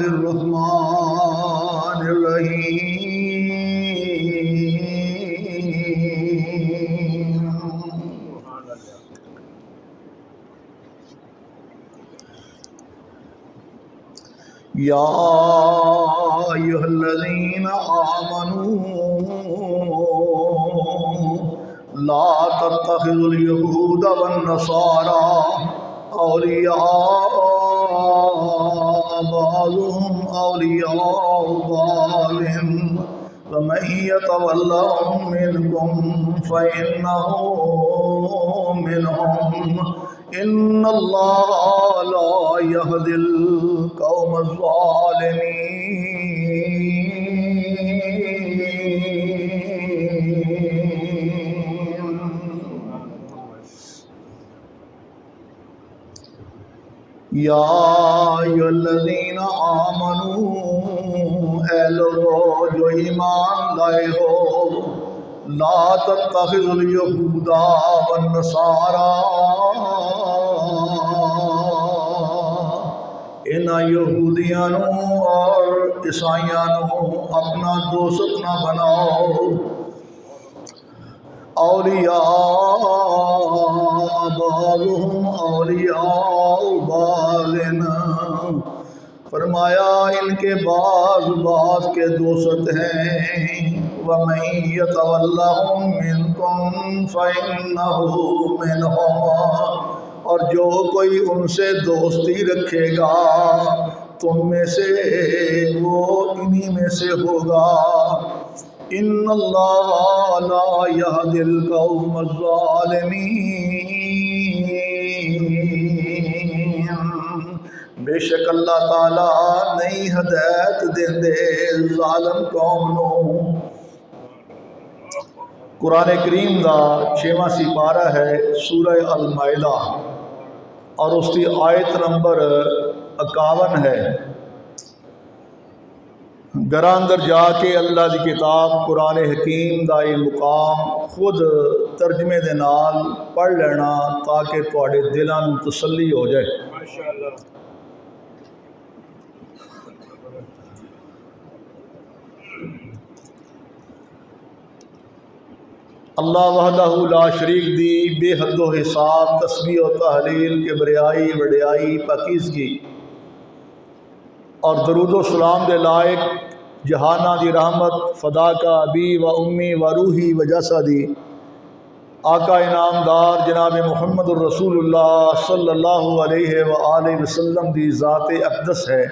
الرحمن الرحيم. يا أيها الذين آمنوا لا تتخذوا اليهود والنصارى أولياء بعضهم أولياء بعض ومن يتولهم منكم فإنه منهم إن الله لا يهدي القوم الظالمين. یا ایھا الذین آمنوا، اے لوگو جو ایمان لائے ہو، لا تتخذوا اليہود والنصارى، ان یہودیاں اور عیسائیاں اپنا دوست نہ بناؤ. اولیاء بعضهم اولیاء بعض، فرمایا ان کے بعض کے دوست ہیں. وَمَن يَتَوَلَّهُم مِّنكُمْ فَإِنَّهُ مِنْهُمْ، اور جو کوئی ان سے دوستی رکھے گا تم میں سے وہ انہی میں سے ہوگا. ان اللہ لا یہدی القوم الظالمین، بے شک اللہ تعالیٰ نہیں ہدایت دیندے ظالم قوم نو. قرآن کریم دا 6واں سپارہ ہے سورہ المائدہ، اور اس کی آیت نمبر 51 ہے. گھراں اندر جا کے اللہ دی کتاب قرآن حکیم دا یہ مقام خود ترجمے دے نال پڑھ لینا تاکہ تواڈے دلاں نوں تسلی ہو جائے. اللہ وحدہ لا شریک دی بے حد و حساب تسبیح و تحلیل کبریائی وڈیائی پاکیزگی اور درود و سلام دے لائق جہانہ دی رحمت فدا کا ابی و امی و روحی و جسدی آقا انعامدار جناب محمد الرسول اللہ صلی اللہ علیہ وآلہ وسلم دی ذات اقدس ہے.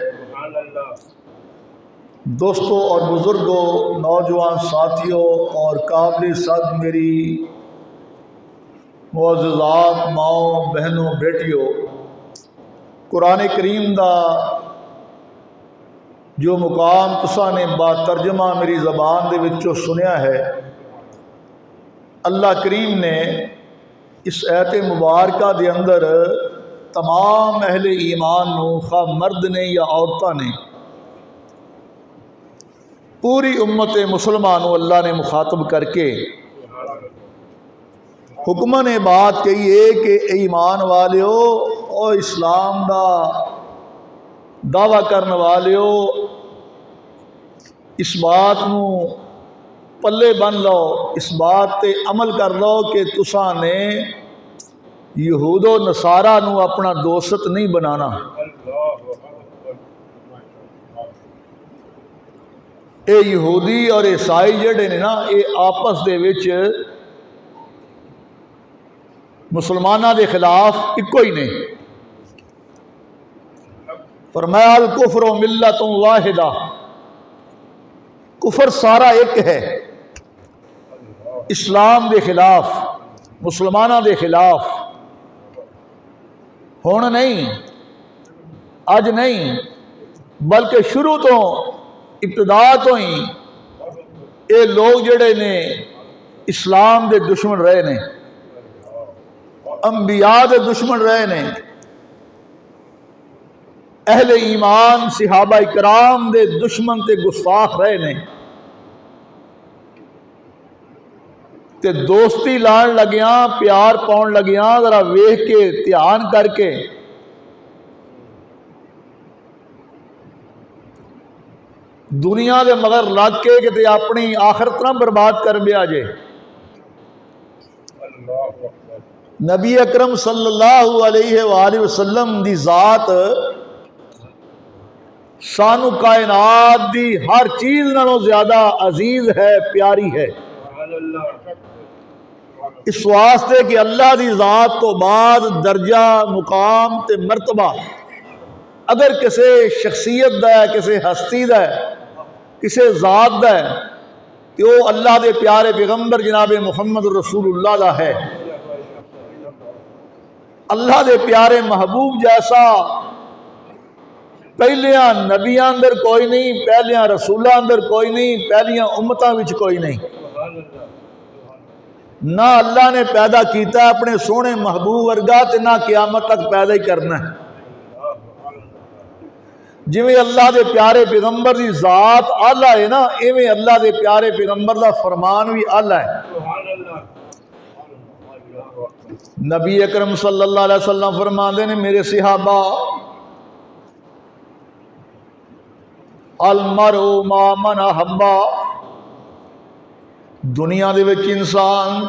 دوستوں اور بزرگوں، نوجوان ساتھیوں اور قابل صد میری معززات ماؤں بہنوں بیٹیوں، قرآن کریم دا جو مقام تساں نے با ترجمہ میری زبان دے وچوں سنیا ہے، اللہ کریم نے اس آیت مبارکہ دے اندر تمام اہل ایمان نو، خواہ مرد نے یا عورتاں نے، پوری امت مسلمانوں اللہ نے مخاطب کر کے حکم نے بات کہی ہے کہ ایمان والیو اور اسلام دا دعویٰ کرنے والیو، اس بات نو پلے بن لو، اس بات تے عمل کر لو کہ تساں نے یہود و نصارہ نو اپنا دوست نہیں بنانا. اے یہودی اور عیسائی جڑے نے نا، اے آپس دے وچ مسلمانہ دے خلاف اکو ہی نے. فرمایا الکفر ملت واحدہ، کفر سارا ایک ہے، اسلام دے خلاف، مسلمانہ دے خلاف. ہون نہیں، اج نہیں، بلکہ شروع تو ابتدا تو ہی اے لوگ جڑے نے اسلام دے دشمن رہے نے، انبیاء دے دشمن رہے نے، اہل ایمان صحابہ کرام دے دشمن تے گستاخ رہے نے. تے دوستی لان لگیاں، پیار پاؤن لگیاں، ذرا ویکھ کے دھیان کر کے دنیا دے مگر لگ کے کہ اپنی آخرت نہ برباد کر بیا جے۔ نبی اکرم صلی اللہ علیہ وآلہ وسلم دی ذات سانو کائنات دی ہر چیز نالوں زیادہ عزیز ہے، پیاری ہے۔ اس واسطے کہ اللہ دی ذات تو بعد درجہ، مقام تے مرتبہ اگر کسے شخصیت دا ہے، کسے ہستی دا ہے، کسے ذات دا ہے کہ وہ اللہ دے پیارے پیغمبر جناب محمد رسول اللہ دا ہے۔ اللہ دے پیارے محبوب جیسا پہلیاں نبیاں اندر کوئی نہیں، پہلیاں رسولاں اندر کوئی نہیں، پہلیاں امتاں وچ کوئی نہیں۔ نہ اللہ نے پیدا کیتا ہے اپنے سونے محبوب ورگا تے نہ قیامت تک پیدا ہی کرنا ہے۔ جویں اللہ دے پیارے پیغمبر دی ذات اعلیٰ ہے نا، ایویں اللہ دے پیارے پیغمبر دا فرمان بھی اعلیٰ ہے۔ نبی اکرم صلی اللہ علیہ وسلم فرماندے نے میرے صحابہ، المرء ما من احبا، دنیا دے وچ انسان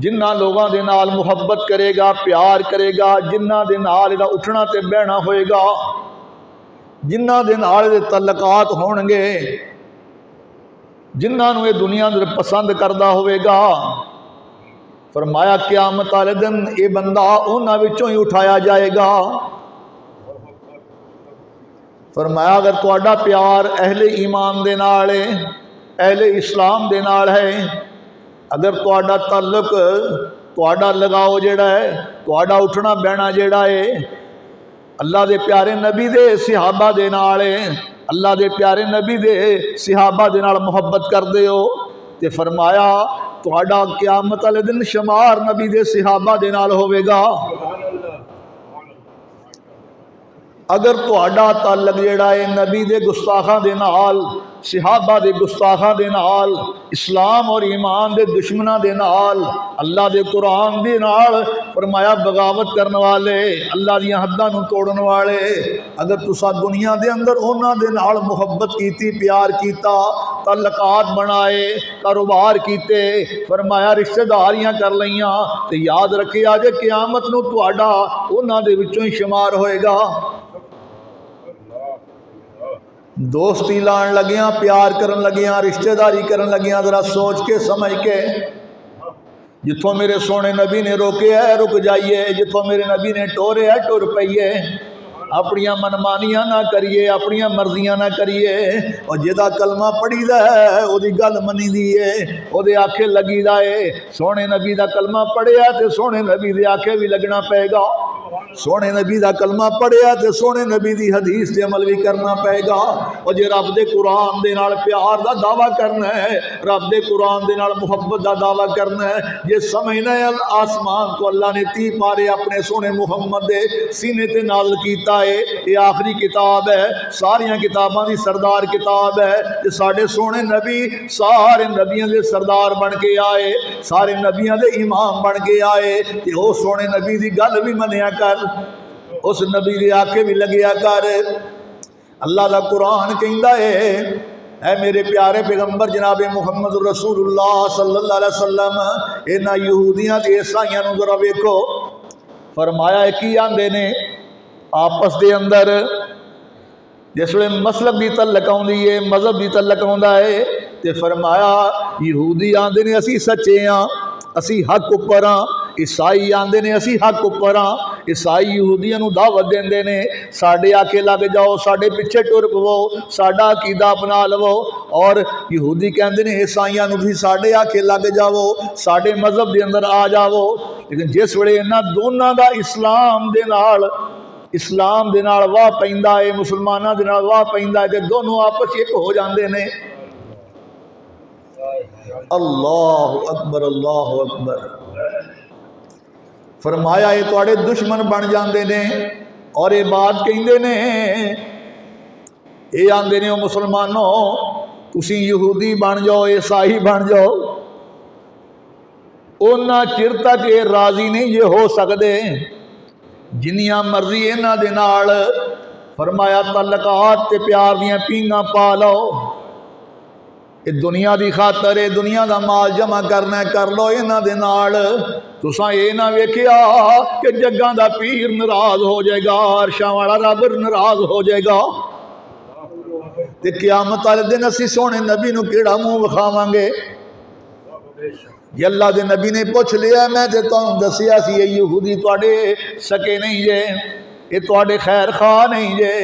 جنہ لوگاں دے نال محبت کرے گا، پیار کرے گا، جنہ دے نال دا اٹھنا تے بہنا ہوئے گا، جنہ دے نال دے تعلقات ہون گے، جنہ نو یہ دنیا دے پسند کردہ ہوئے گا، فرمایا قیامت والے دن یہ بندہ انہاں وچوں ہی اٹھایا جائے گا۔ فرمایا اگر تہاڈا پیار اہل ایمان دے نال ہے، اہل اسلام دے نال ہے، اگر تہاڈا تعلق، تہاڈا لگاؤ جڑا ہے، تہاڈا اٹھنا بہنا جڑا ہے اللہ دے پیارے نبی دے صحابہ دے نال ہے، اللہ دے پیارے نبی دے صحابہ دے نال محبت کر دے ہو، تے فرمایا تہاڈا قیامت والے دن شمار نبی دے صحابہ دے نال ہوے گا۔ اگر تہاڈا تعلق جڑا ہے نبی دے گستاخاں دے نال، صحابہ دے گستاخاں دے نال، اسلام اور ایمان دے دشمناں دے نال، اللہ دے قرآن دے نال، فرمایا بغاوت کرن والے، اللہ دیاں حداں نو توڑن والے، اگر تسا دنیا دے اندر انہاں دے نال محبت کیتی، پیار کیتا، تعلقات بنائے، کاروبار کیتے، فرمایا رشتہ داریاں کر لیاں، تے یاد رکھے آجے قیامت نو تہاڈا انہاں دے وچوں ہی شمار ہوئے گا۔ دوستی لان لگیاں، پیار کرن لگیاں، رشتہ داری کرن لگیاں، ذرا سوچ کے سمجھ کے، جتوں میرے سونے نبی نے روکے ہے رک جائیے، جتوں میرے نبی نے ٹورے ہے ٹر پئیے، اپنیاں منمانیاں نہ کریے، اپنیاں مرضیاں نہ کریے، اور جدا کلمہ پڑھی دا ہے او دی گل منی دی ہے، او دے آکھے لگی دا ہے، سونے نبی دا کلمہ پڑھیا تے سونے نبی دے آکھے بھی لگنا پے گا، سونے نبی دا کلمہ پڑھیا تے سونے نبی دی حدیث تے عمل بھی کرنا پے گا۔ اور جے رب دے قرآن دے نال پیار دا دعویٰ کرنا ہے، رب دے قرآن دے نال محبت دا دعویٰ کرنا ہے، جے سمجھنا ہے آسمان تو اللہ نے 30 پارے اپنے سونے محمد دے سینے تے نازل کیتا ہے، یہ آخری کتاب ہے، ساریاں کتاباں دی سردار کتاب ہے، تے ساڈے سونے نبی سارے نبیاں دے سردار بن کے آئے، سارے نبیاں دے امام بن کے آئے، تے او سونے نبی دی گل بھی منیا کر، اس نبی دے آکھے بھی لگیا کر۔ اللہ دا قرآن کہندا ہے، اے میرے پیارے پیغمبر جناب محمد رسول اللہ صلی اللہ علیہ وسلم، انہاں یہودیاں تے عیسائیاں نو ذرا ویکھو، فرمایا کی آندے نے آپس دے اندر جس ویلے مسلک دی تعلق آوندی ہے، مذہب دی تعلق آوندا ہے، تے فرمایا یہودی آندے نے اسی سچے ہاں، اسی حق اوپر ہاں، عیسائی آندے نے اسی حق اوپر ہاں، عیسائی یہودیاں نو دعوت دیندے نے ساڈے آکھے لگ جاؤ، ساڈے پیچھے ٹر پو، ساڈا عقیدہ اپنا لو، اور یہودی کہندے نے عیسائیاں نو بھی ساڈے آکھے لگ جاؤ، ساڈے مذہب دے اندر آ جاؤ، لیکن جس ویلے انہاں دوناں دا اسلام دے نال واہ پیندا ہے، مسلماناں دے نال واہ پیندا ہے، تے دونوں آپس ایک ہو جاندے نے۔ اللہ اکبر، اللہ اکبر۔ فرمایا یہ تواڈے دشمن بن جاندے نے، اور یہ بات کہندے نے، یہ آندے نے او مسلمانوں تسی یہودی بن جاؤ، عیسائی بن جاؤ، اونا چر تک یہ راضی نہیں یہ ہو سکدے جنیاں مرضی انہاں دے نال فرمایا تعلقات تے پیار دیاں پینگاں پا لو، یہ دنیا دی خاطر ہے، دنیا دا مال جمع کرنا ہے کر لو انہاں دے نال۔ تساں یہ نہ ویکھیا کہ جگاں دا پیر ناراض ہو جائے گا، عرشاں والا رب ناراض ہو جائے گا، تے قیامت والے دن اسی سونے نبی نو کیڑا منہ وکھاواں گے؟ یہ اللہ دے نبی نے پوچھ لیا، میں تے تانوں دسیا سی یہ یہودی تواڈے سکے نہیں جے، یہ تواڈے خیر خواہ نہیں جے،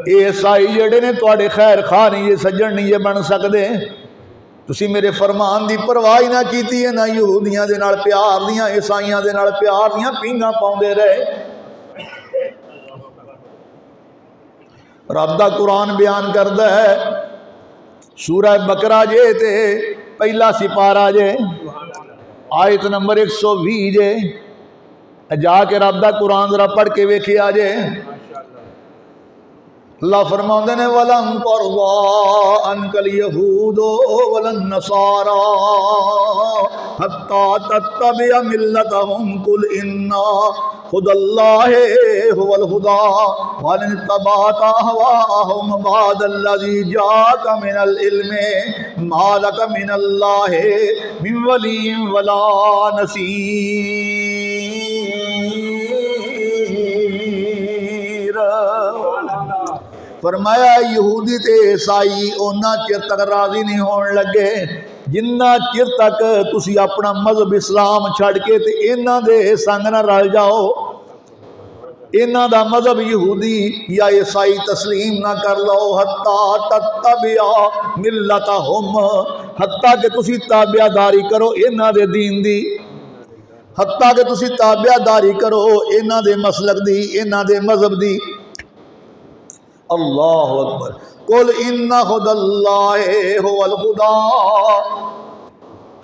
یہ عیسائی جڑے نے تواڈے خیر خواہ نہیں جے، سجن نہیں جے بن سکدے۔ تسی میرے فرمان دی پرواہ نہ کیتی ہے، نہ یہودیاں دے نال پیار دیاں، عیسائیاں دے نال پیار دیاں پینگاں پاؤندے رہے۔ رب دا قرآن بیان کردا ہے، سورہ بقرہ جے تے پہلا سپارہ جے، آیت نمبر 120 جے، جا کے رب دا قرآن ذرا پڑھ کے ویکھیا جے۔ اللہ فرماندے نے وَلَن تَرْضَىٰ عَنْكَ الْيَهُودُ وَلَا النَّصَارَىٰ حَتَّىٰ تَتَّبِعَ مِلَّتَهُمْ قُلْ إِنَّ هُدَى اللَّهِ هُوَ الْهُدَىٰ وَإِنِ اتَّبَعْتَ أَهْوَاءَهُمْ بَعْدَ الَّذِي جَاءَكَ مِنَ الْعِلْمِ مَا لَكَ مِنَ اللَّهِ مِن وَلِيٍّ وَلَا نَصِيرٍ۔ فرمایا یہودی تے عیسائی اونا چر تک راضی نہیں ہون لگے جنہ چر تک تسی اپنا مذہب اسلام چھڑ کے تے انہاں دے سنگ نہ رل جاؤ، انہاں دا مذہب یہودی یا عیسائی تسلیم نہ کر لو، حتیٰ تتبع ملتہم، حتیٰ کہ تسی تابعہ داری کرو انہاں دے دین دی، حتیٰ کہ تسی تابعہ داری کرو انہاں دے مسلک دی، انہاں دے مذہب دی۔ اللہ اکبر۔ قل ان ھدی اللہ ھو الھدیٰ،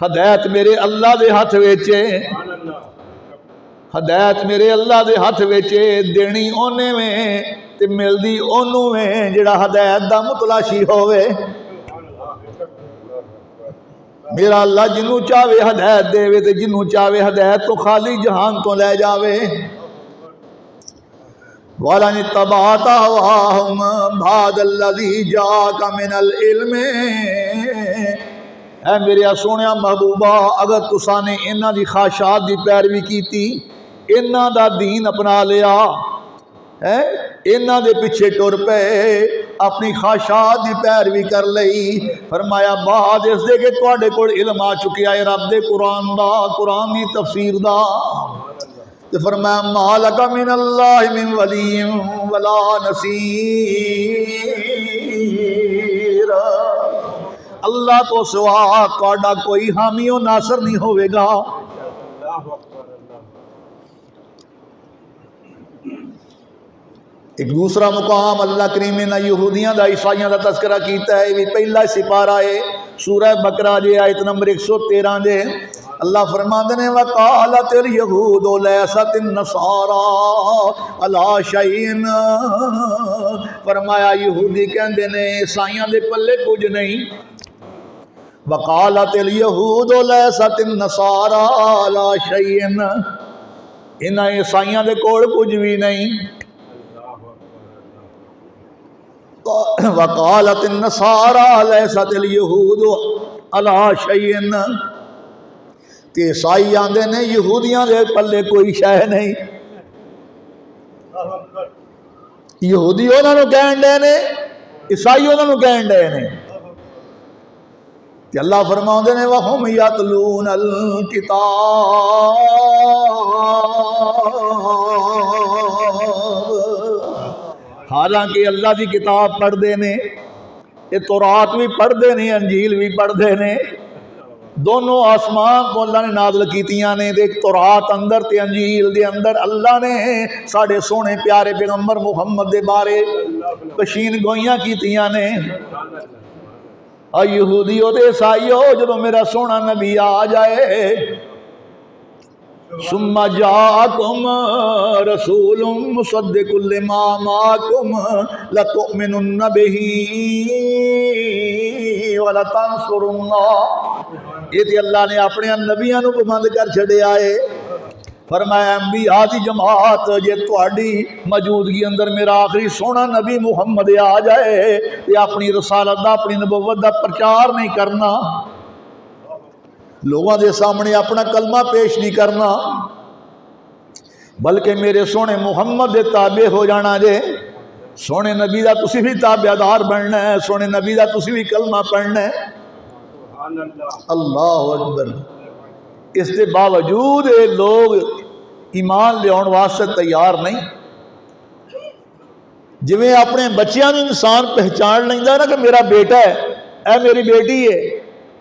ہدایت میرے اللہ دے ہاتھ وچ ہے، ہدایت میرے اللہ دے ہاتھ وچ ہے، دینی اونے میں تے ملدی اونوں میں جڑا ہدایت دا متلاشی ہوئے۔ میرا اللہ جنوں چاہے ہدایت دے تے جنوں چاہے ہدایت تو خالی جہان تو لے جاوے۔ وَلَنِ اتَّبَعْتَ أَهْوَاءَهُمْ بَعْدَ الَّذِي جَاءَكَ مِنَ الْعِلْمِ، اے میرے سونیا محبوبہ اگر تساں نے انہاں دی خواہشات دی پیروی کیتی، انہاں دا دین اپنا لیا، انہاں دے پیچھے ٹر پے، اپنی خواہشات دی پیروی کر لئی، فرمایا بعد اس دے کہ تواڈے کول علم آ چکیا ہے رب دے قرآن دا، قرآن دی تفسیر دا، تو فرمایا ما لک من اللہ من ولی ولا نصیر، اللہ تو سوا تہاڈا کوئی حامی و ناصر نہیں ہوئے گا۔ ایک دوسرا مقام اللہ کریم نے یہودیاں دا عیسائیاں دا تذکرہ کیتا ہے، یہ پہلا سپارہ ہے سورہ بقرہ جے آیت نمبر 113 جے۔ اللہ فرماندے نے وَقَالَتِ الْيَهُودُ لَيْسَتِ النَّصَارَىٰ عَلَىٰ شَيْءٍ، فرمایا یہودی کہندے نے عیسائیاں دے پلے کچھ نہیں۔ وَقَالَتِ الْيَهُودُ لَيْسَتِ النَّصَارَىٰ عَلَىٰ شَيْءٍ، انہاں عیسائیاں دے کول کچھ بھی نہیں۔ وَقَالَتِ النَّصَارَىٰ لَيْسَتِ الْيَهُودُ عَلَىٰ شَيْءٍ، کہ عیسائی آندے نے یہودیاں دے پلے کوئی شے نہیں، یہودی انہاں نوں کہن ڈے نے، عیسائی انہاں نوں کہن ڈے نے، کہ اللہ فرماؤندے نے وَهُمْ يَتْلُونَ الْكِتَابَ، حالانکہ اللہ دی کتاب پڑھ دے نے، یہ تورات بھی پڑھ دے نے، انجیل بھی پڑھ دے نے، دونوں آسمان کو اللہ نے نازل کیتیاں نے، دیکھ تورات اندر تے انجیل دے اندر اللہ نے ساڑھے سونے پیارے پیغمبر محمد دے بارے پشین گوئیاں کیتیاں نے۔ اور یہودیوں تے عیسائیوں جدو میرا سونا نبی آ جائے، ثم جاءکم رسول مصدق لما معکم لتؤمنن بہ ولتنصرنہ، یہ تے اللہ نے اپنے نبیوں کو پابند کر چھڑے آئے، فرمایا انبیاء دی جماعت جے تہاڈی موجودگی اندر میرا آخری سونا نبی محمد آ جائے تے اپنی رسالت دا اپنی نبوت دا پرچار نہیں کرنا، لوگوں دے سامنے اپنا کلمہ پیش نہیں کرنا، بلکہ میرے سونے محمد دے تابع ہو جانا جے، سونے نبی دا تسی بھی تابعدار بننا ہے، سونے نبی دا تسی بھی کلمہ پڑھنا ہے۔ اللہ اکبر۔ اس کے باوجود یہ لوگ ایمان لے آن واسطے تیار نہیں۔ جویں اپنے بچیاں نوں انسان پہچان لیندا ہے نا کہ میرا بیٹا ہے، اے میری بیٹی ہے،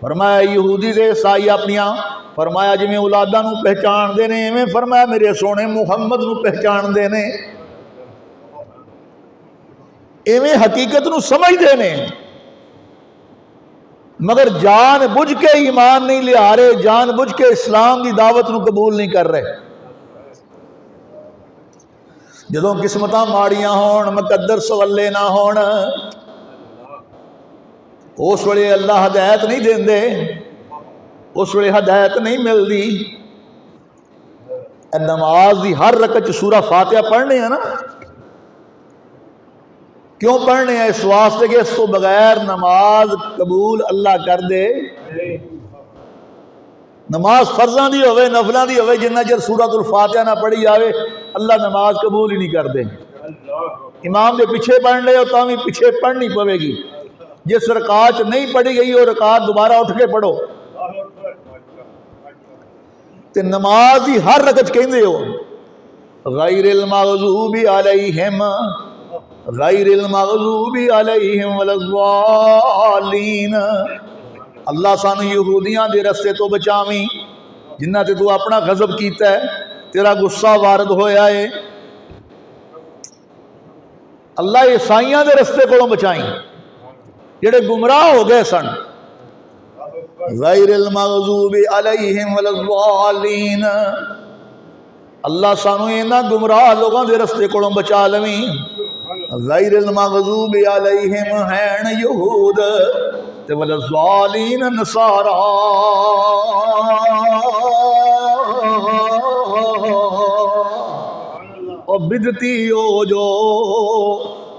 فرمایا یہودی دے عیسائی اپنیاں فرمایا جویں اولاداں نوں پہچان دے نے، ایویں فرمایا میرے سونے محمد نوں پہچان دے نے، ایویں حقیقت نوں سمجھ دے نے، مگر جان بوجھ کے ایمان نہیں لے آ رہے، جان بوجھ کے اسلام دی دعوت نو قبول نہیں کر رہے۔ جدوں قسمتاں ماڑیاں ہون، مقدر سولے نہ ہون، اس ویلے اللہ ہدایت نہیں دیندے، اس ویلے ہدایت نہیں ملدی۔ نماز دی ہر رکعت سورہ فاتحہ پڑھنے ہیں نا، کیوں پڑھنے ہیں؟ اس واسطے کہ اس تو بغیر نماز قبول اللہ کر دے۔ نماز فرضاں دی ہوئے نفلاں دی ہوئے، جنہ چر سورۃ الفاتحہ نہ پڑھی جاوے اللہ نماز قبول ہی نہیں کر دے۔ امام دے پیچھے پڑھ لے ہو تاں بھی پیچھے پڑھنی پوے گی، جس رکعت نہیں پڑھی گئی وہ رکعت دوبارہ اٹھ کے پڑھو۔ تے نماز دی ہر رکعت کہندے ہو غیر المغضوب علیہم غیر المغضوب علیہم ولا الضالین۔ اللہ سانو یہودیاں دے رستے تو بچاویں جنہ تے تو اپنا غضب کیتا ہے، تیرا غصہ وارد ہویا ہے۔ اللہ عیسائیاں دے رستے کو بچائیں جڑے گمراہ ہو گئے سن، غیر المغضوب علیہم ولا الضالین۔ اللہ سانو انہاں گمراہ لوگوں دے رستے کو بچا لویں۔ غیر المغضوب علیہم ہیں یہود تے ولا الضالین نصارا۔ او بدتی ہو جو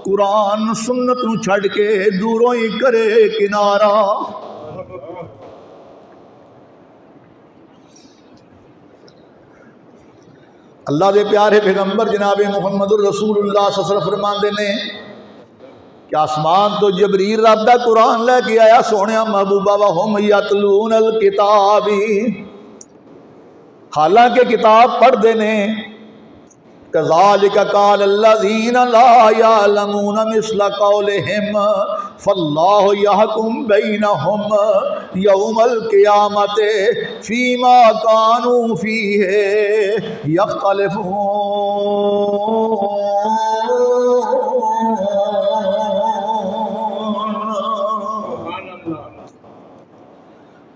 قرآن سنت نو چھڑ کے دوروں ہی کرے کنارہ۔ اللہ دے پیارے پیغمبر جناب محمد الرسول اللہ صلی اللہ علیہ وسلم فرماندے نے کہ آسمان تو جبریل رب دا قرآن لے کے آیا سونیا محبوبہ وہم یتلون الکتاب، حالانکہ کتاب پڑھ دے نے۔ کذالک قال الذین لا یعلمون مثل قولہم فاللہ یحکم بینہم یوم القیامت فیما کانوا فیہ یختلفون۔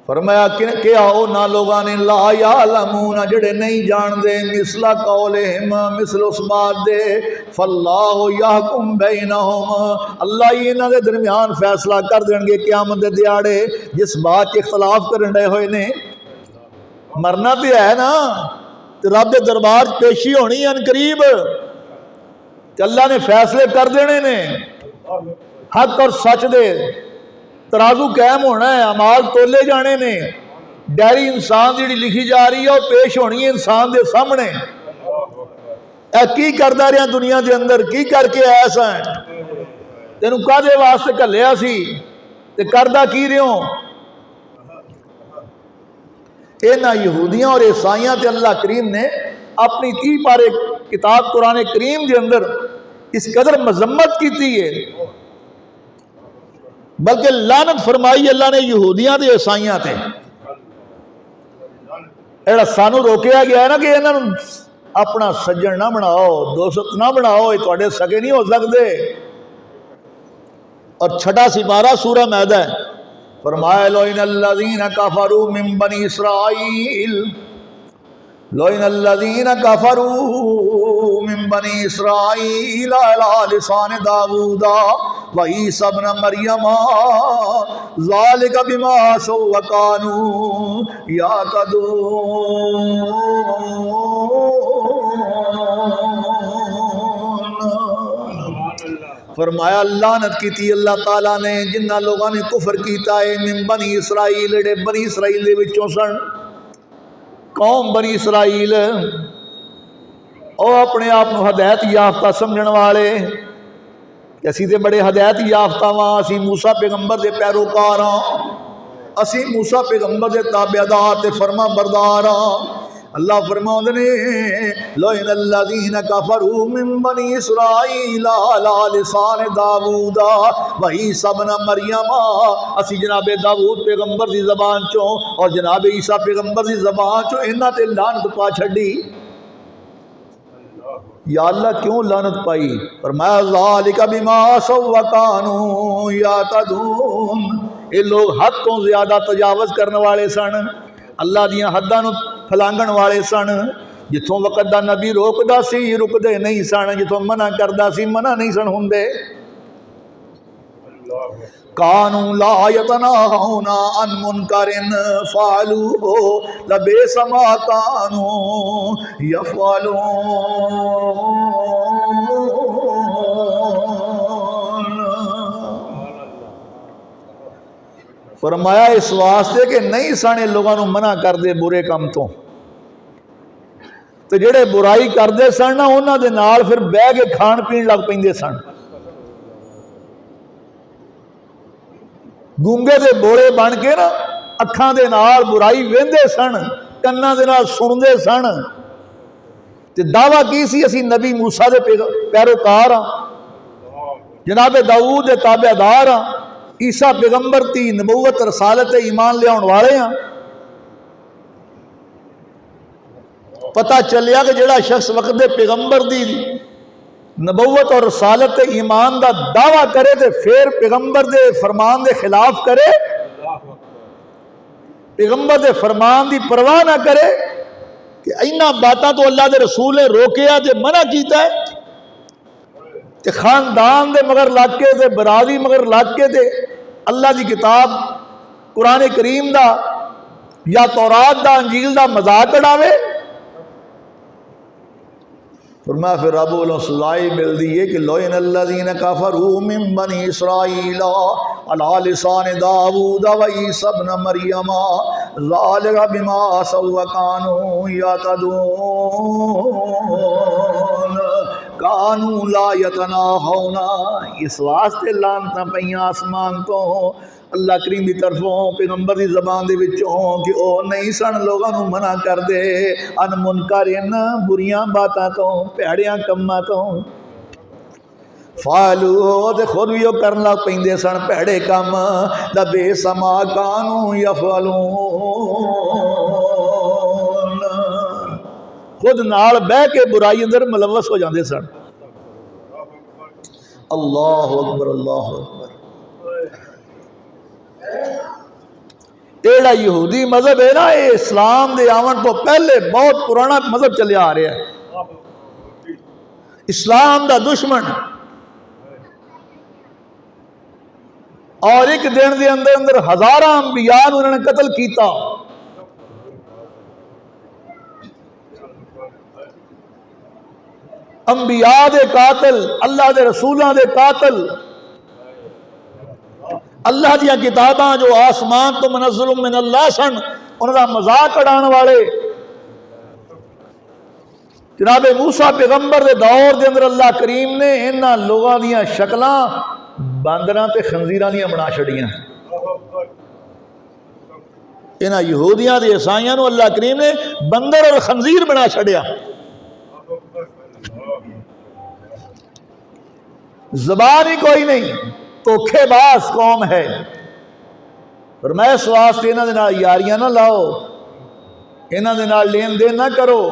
فرمایا کہ آؤ نہ لوگاں نے لا یعلمون جڑے نہیں جان دے مثل قولہم مثل اس بات دے، فاللہ یحکم بینہم اللہ ہی انہاں دے درمیان فیصلہ کر دیں گے قیامت دے دیاڑے۔ جس بات کے اختلاف کرن رہے ہوئے نے، مرنا تے ہے نا، رب دے دربار پیشی ہونی ان قریب، کہ اللہ نے فیصلے کر دینے نے، حق اور سچ دے ترازو قائم ہونا ہے، اعمال تولے جانے نے، ڈائری انسان دی لکھی جا رہی ہے وہ پیش ہونی ہے انسان دے سامنے۔ اے کی کردا رہیا دنیا دے اندر، کی کر کے ایسا ہے، تینوں کدے واسطے گھلیا سی تے کردا کی رہو؟ انہاں یہودیاں اور عیسائیاں تے اللہ کریم نے اپنی 30 پارے کتاب قرآن کریم دے اندر اس قدر مذمت کیتی ہے، بلکہ لعنت فرمائی اللہ نے یہودیاں تے عیسائیاں تے۔ ایڑا سانو روکیا گیا ہے نا کہ انہاں اپنا سجن نہ بناؤ، دوست نہ بناؤ، یہ تواڈے سگے نہیں ہو سکتے۔ اور چھٹا سپارہ سورہ مائدہ ہے، فرمایا لعن الذین کفروا من بنی اسرائیل لعن الذین کفروا من بنی اسرائیل علی لسان داؤد وعیسی ابن مریم ذالک بما عصوا وکانوا یعتدون۔ فرمایا لعنت کی تھی اللہ تعالیٰ نے جنہ لوگوں نے کفر کیتا ہے من بنی اسرائیل، جڑے بنی اسرائیل دے وچوں سن، قوم بنی اسرائیل او اپنے آپ کو ہدایت یافتہ سمجھن والے کہ اسی تے بڑے ہدایت یافتہ ہاں، اسی موسیٰ پیغمبر دے پیروکار ہاں، اسی موسیٰ پیغمبر دے تابعدار تے فرما بردار ہاں۔ اللہ فرماؤں نے لَعِنَ الَّذِينَ كَفَرُوا مِن بَنِي إِسْرَائِيلَ عَلَى لِسَانِ داؤد وعیسی ابن مریم، اسی جناب داؤد پیغمبر دی زبان چوں اور جناب عیسیٰ پیغمبر دی زبان چوں انہاں تے لعنت پا چھڈی۔ یا اللہ کیوں لعنت پائی؟ فرمایا ذالک بما عصوا وکانوا یعتدون، یہ لوگ حد تو زیادہ تجاوز کرنے والے سن، اللہ دیاں حداں نو پھلانگن والے سن، جتوں وقت دا نبی روکدا سی رکدے نہیں سن، جتوں منع کردا سی منع نہیں سن ہوندے۔ کانوا لا یتناہون عن منکر فعلوہ لبئس ما کانوا یفعلون۔ فرمایا اس واسطے کہ نہیں سانے لوگوں نو منع کر دے برے کام تو جڑے برائی کردے سن نا انہاں دے نال پھر بہ کے کھان پین لگ پیندے سن۔ گونگے دے بوڑے بن کے نا اکھاں دے نال برائی ویندے سن، کناں دے نال سندے سن، تے دعویٰ کی سی اسی نبی موسیٰ دے پیروکار ہاں، جناب داؤد دے تابعدار ہاں، عیسیٰ پیغمبر تی نبوت رسالت ایمان لے آن والے ہیں۔ پتہ چلیا کہ جڑا شخص وقت دے پیغمبر دی نبوت اور رسالت ایمان دا دعویٰ کرے تے پھر پیغمبر دے فرمان دے خلاف کرے، پیغمبر دے فرمان دی پرواہ نہ کرے کہ اینا باتاں تو اللہ دے رسول نے روکیا تے منع کیتا ہے، تے خاندان دے مگر لاکے تے برادری مگر لاکے تے اللہ دی کتاب قرآن کریم دا یا تورات دا انجیل دا مذاق اڑاوے۔ فرمایا پھر رب والوں سزائی مل دی ہے کہ لَعِنَ الَّذِينَ كَفَرُوا مِن بَنِي إِسْرَائِيلَ عَلَى لِسَانِ داؤد وعیسی ابن مریم ذَلِكَ بِمَا عَصَوا وَكَانُوا يَعْتَدُونَ۔ کانوا لا یتناہون، اس واسطے لعنتاں پئیاں آسمان تو اللہ کریم دی طرفوں پیغمبر دی زبان دے وچوں کہ او نہیں سن لوگاں نو منع کر دے ان منکرن بریاں باتاں تو پیڑیاں کماں تو، فعلوا تے خود بھی وہ کرن لگ پیندے سن پیڑے کم، لبئس ما کانوا یفعلون، خود نال بہ کے برائی اندر ملوث ہو جاندے سن۔ اللہ اکبر اللہ اکبر۔ ایڑا یہودی مذہب ہے نا، یہ اسلام دے آون تو پہلے بہت پرانا مذہب چلے آ رہا ہے، اسلام دا دشمن، اور ایک دن دے اندر ہزاراں انبیاء انہوں نے قتل کیتا۔ انبیاء دے قاتل، اللہ دے رسولاں دے قاتل، اللہ دیا کتاباں جو آسمان تو منزل من اللہ سن انہوں دا مذاق اڑان والے، جناب موسیٰ پیغمبر دے دور دے اندر اللہ کریم نے انہاں لوگاں دیاں شکلاں باندراں تے خنزیراں دیاں بنا چھڑیاں، انہاں یہودیاں دے عیسائیاں نو اللہ کریم نے بندر اور خنزیر بنا چھڑیا۔ زبان ہی کوئی نہیں، دھوکھے باز قوم ہے۔ پر میں اس واسطے انہاں دے نال یاریاں نہ لاؤ، انہاں دے نال لین دین نہ کرو،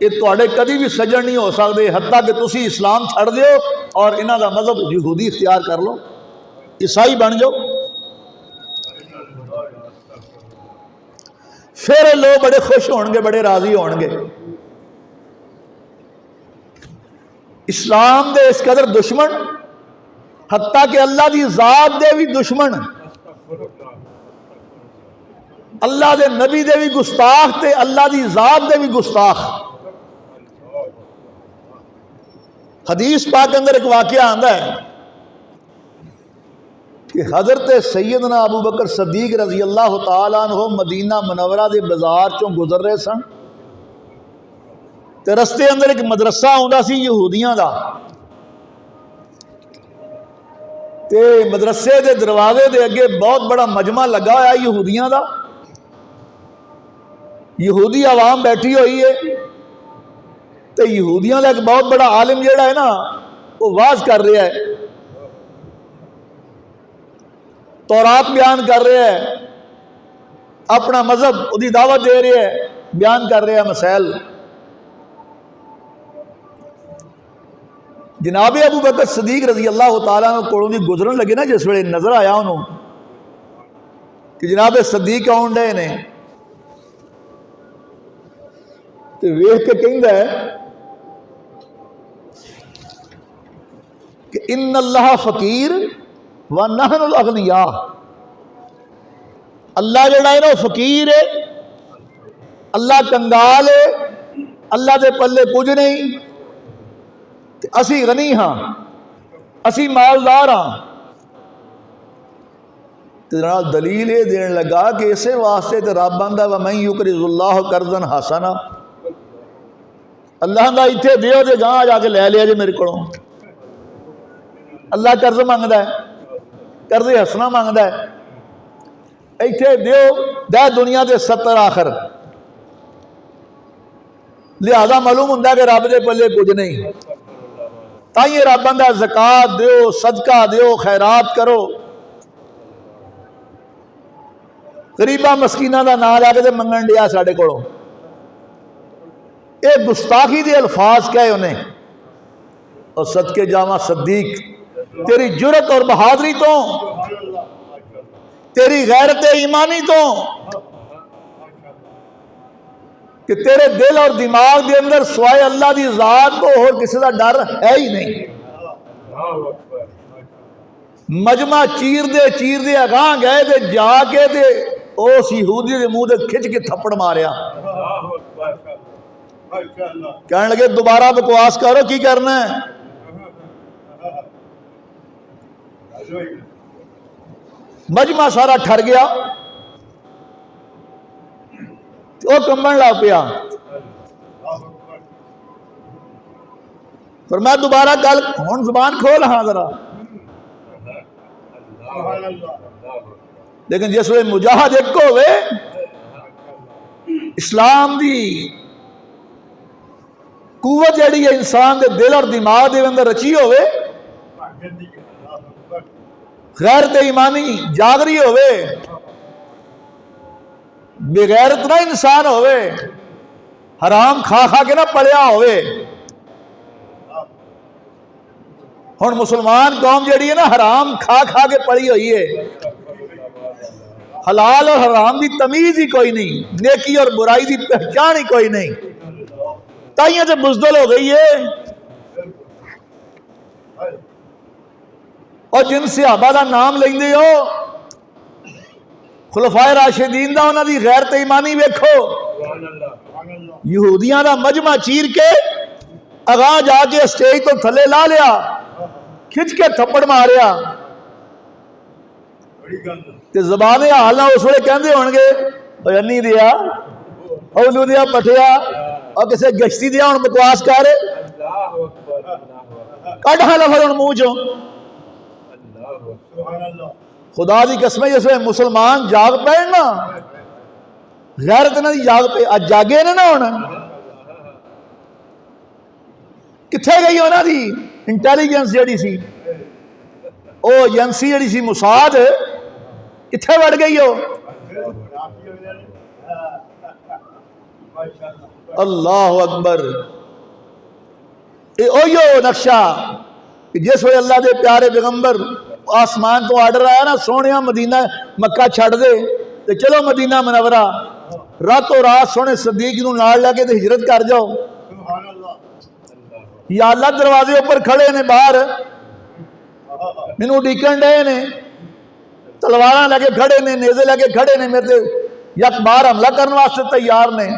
یہ تواڈے کدی بھی سجن نہیں ہو سکتے حتیٰ کہ تسی اسلام چھڑ دیو اور انہاں دا مذہب یہودی اختیار کر لو، عیسائی بن جاؤ، پھر لوگ بڑے خوش ہون گے، بڑے راضی ہون گے۔ اسلام دے اس قدر دشمن حتیٰ کہ اللہ دی ذات دے بھی دشمن، اللہ دے نبی دے بھی گستاخ تے اللہ دی ذات دے بھی گستاخ۔ حدیث پاک اندر ایک واقعہ آندا ہے کہ حضرت سیدنا ابو بکر صدیق رضی اللہ تعالیٰ عنہ مدینہ منورہ دے بازار چوں گزر رہے سن تے رستے اندر ایک مدرسہ آندا سی یہودیاں دا، تے مدرسے دے دروازے دے اگے بہت بڑا مجمع لگا ہوا ہے یہودیاں دا، یہودی عوام بیٹھی ہوئی ہے تے یہودیاں دا ایک بہت بڑا عالم جیڑا ہے نا وہ واز کر رہا ہے، تورات بیان کر رہا ہے، اپنا مذہب دی دعوت دے رہا ہے، بیان کر رہا ہے مسائل۔ جناب ابو بکر صدیق رضی اللہ تعالیٰ عنہ کوڑوں دی گزرن لگے نا، جس ویلے نظر آیا انہوں کہ جناب صدیق آن ڈے نے، تو ویکھ کے کہندا ہے کہ ان اللہ فقیر وَنَحْنُ الْأَغْنِيَاءُ، اللہ جڑا ہے نا وہ فقیر ہے، اللہ کنگال ہے، اللہ دے پلے کچھ نہیں، اسی غنی ہاں، اسی مالدار ہاں۔ جناب دلیل یہ دین لگا کہ اسے واسطے تو رب آندا وَمَن يُقْرِضُ اللَّهَ قَرْضًا حَسَنًا، اللہ دا اتنے دیو جے گاں جا کے لے لیا جے میرے کو، اللہ قرض مانگدا ہے، قرض حسنا مانگدا ہے، ایتھے دیو دے دنیا دے 70 آخر، لہذا معلوم ہوندا کہ رب دے پلے کچھ نہیں، تائیں رب آندا زکات دیو، صدقہ دیو، خیرات کرو، غریباں مسکیناں دا نام لے کے تے منگن ڈیا ساڈے کولوں، اے گستاخی دے الفاظ کہے انہیں، اور صدقے جاواں صدیق تیری جرت اور بہادری تو، تیری غیرت ایمانی تو، کہ تیرے دل اور دماغ دے اندر سوائے اللہ دی ذات کو اور کسی دا ڈر ہے ہی نہیں۔ مجمع چیر دے اگاں گئے دے جا کے دے اس یہودی دے منہ دے کھچ کے تھپڑ ماریا، کہنے لگے دوبارہ بکواس کرو، کی کرنا ہے؟ مجمع سارا ٹھر گیا، وہ کمبن لا پیا، پر میں دوبارہ گل ہن زبان کھول ہاں ذرا، لیکن جس وے مجاہد ایک ہوئے اسلام دی قوت جڑی ہے انسان دے دل اور دماغ دے اندر رچی ہوئے، غیرت ایمانی جاگری ہوئے، بغیرت نہ انسان ہوئے، حرام کھا کھا کے نہ پڑیا ہوئے۔ ہن مسلمان قوم جڑی ہے نا حرام کھا کھا کے پڑی ہوئی ہے، حلال اور حرام دی تمیز ہی کوئی نہیں، نیکی اور برائی دی پہچان ہی کوئی نہیں، تائیں سے بزدل ہو گئی ہے۔ اور جن صحابہ دا نام لیندے ہو خلفائے راشدین دا، انہاں دی غیرت ایمانی ویکھو، یہودیاں دا مجمع چیر کے اگاں جا کے سٹیج تو تھلے لا لیا، کھچ کے تھپڑ ماریا، تے زبان حال نہ اس ویلے کہندے ہونگے او انی دیا اولو دیا پٹھیا اور کسے گشتی دیا ہن بکواس کر کڈ ہا لفظ ہن منہ چوں۔ خدا دی قسم جس ویلے مسلمان جاگ پے نا، غیرت انہاں دی جاگ پے، اج جاگے نے نا، ہن کتھے گئی انہاں دی انٹیلیجنس جڑی سی، او ایجنسی جڑی سی موساد، کتھے وڑ گئی ہو؟ اللہ اکبر۔ اے اوہیو نقشہ جس وے اللہ دے پیارے پیغمبر آسمان تو آرڈر آیا نا، سونیا مدینہ مکہ چھڑ دے تے چلو مدینہ منورہ، راتوں رات سونے صدیق نو نال لے کے تے ہجرت کر جاؤ۔ یا اللہ دروازے اوپر کھڑے نے باہر، مینوں ڈیکن ڈے نے، تلواراں لے کے کھڑے نے، نیزے لے کے کھڑے نے، میرے تے یک بار حملہ کرنے واسطے تیار نے۔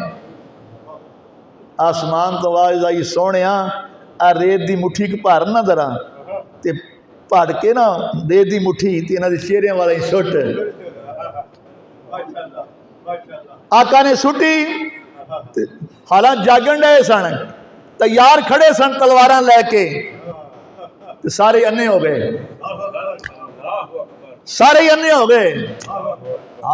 آسمان تو آواز آئی سونیا آ ریت دی مٹھی کو بھر نہ دراں تے پڑ کے نا ریت دی مٹھی تے انہاں دے چہرے والا ہی سٹ۔ آقا نے سٹی، حالات جاگن ڈے سن، تیار کھڑے سن تلواراں لے کے، تے سارے انے ہو گئے، سارے انے ہو گئے۔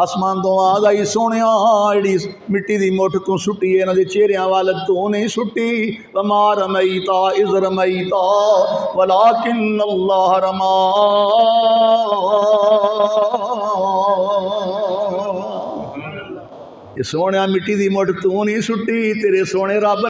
آسمان تو آواز آئی سونیا ایڑی مٹی دی مٹھ تو سٹی ہے انہاں دے چہریاں وال تو نہیں سٹی، وما رمیتا اذ رمیتا ولکن اللہ رما۔ یہ سونے مٹی دی مٹھ تو نہیں سٹی، تیرے سونے رب